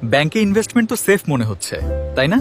ব্যাংকে ইনভেস্টমেন্ট তো সেফ মনে হচ্ছে, তাই না?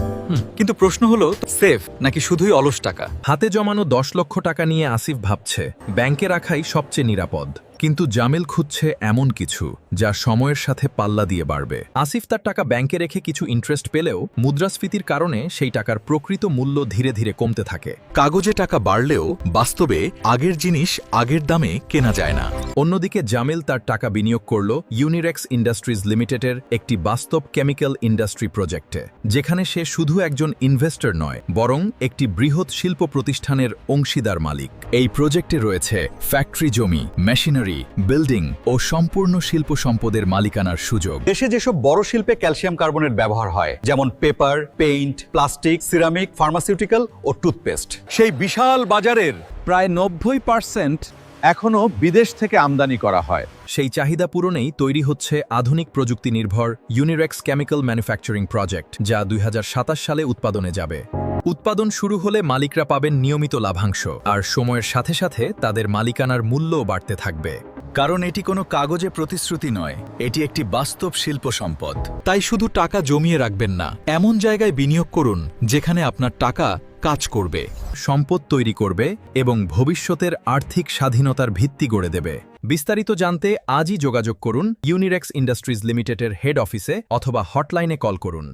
কিন্তু প্রশ্ন হলো, সেফ নাকি শুধুই অলস টাকা? হাতে জমানো 10 লক্ষ টাকা নিয়ে আসিফ ভাবছে ব্যাংকে রাখাই সবচেয়ে নিরাপদ। কিন্তু জামিল খুঁজছে এমন কিছু যা সময়ের সাথে পাল্লা দিয়ে বাড়বে। আসিফ তার টাকা ব্যাংকে রেখে কিছু ইন্টারেস্ট পেলেও মুদ্রাস্ফীতির কারণে সেই টাকার প্রকৃত মূল্য ধীরে ধীরে কমতে থাকে। কাগজে টাকা বাড়লেও বাস্তবে আগের জিনিস আগের দামে কেনা যায় না। অন্যদিকে জামিল তার টাকা বিনিয়োগ করল ইউনিরেক্স ইন্ডাস্ট্রিজ লিমিটেডের একটি বাস্তব কেমিক্যাল ইন্ডাস্ট্রি প্রজেক্টে, যেখানে সে শুধু একজন ইনভেস্টর নয়, বরং একটি বৃহৎ শিল্প প্রতিষ্ঠানের অংশীদার মালিক। এই প্রজেক্টে রয়েছে ফ্যাক্টরি জমি, মেশিনারি, বিল্ডিং ও সম্পূর্ণ শিল্প সম্পদের মালিকানার সুযোগ। দেশে যেসব বড় শিল্পে ক্যালসিয়াম কার্বনের ব্যবহার হয়, যেমন paper, paint, plastic, ceramic, pharmaceutical ও টুথপেস্ট, সেই বিশাল বাজারের প্রায় 90% এখনও বিদেশ থেকে আমদানি করা হয়। সেই চাহিদা পূরণেই তৈরি হচ্ছে আধুনিক প্রযুক্তি নির্ভর ইউনিরেক্স কেমিক্যাল ম্যানুফ্যাকচারিং প্রজেক্ট, যা 2027 সালে উৎপাদনে যাবে। উৎপাদন শুরু হলে মালিকরা পাবেন নিয়মিত লাভাংশ, আর সময়ের সাথে সাথে তাদের মালিকানার মূল্যও বাড়তে থাকবে। কারণ এটি কোনো কাগজে প্রতিশ্রুতি নয়, এটি একটি বাস্তব শিল্প সম্পদ। তাই শুধু টাকা জমিয়ে রাখবেন না, এমন জায়গায় বিনিয়োগ করুন যেখানে আপনার টাকা কাজ করবে, সম্পদ তৈরি করবে এবং ভবিষ্যতের আর্থিক স্বাধীনতার ভিত্তি গড়ে দেবে। বিস্তারিত জানতে আজই যোগাযোগ করুন ইউনিরেক্স ইন্ডাস্ট্রিজ লিমিটেডের হেড অফিসে অথবা হটলাইনে কল করুন।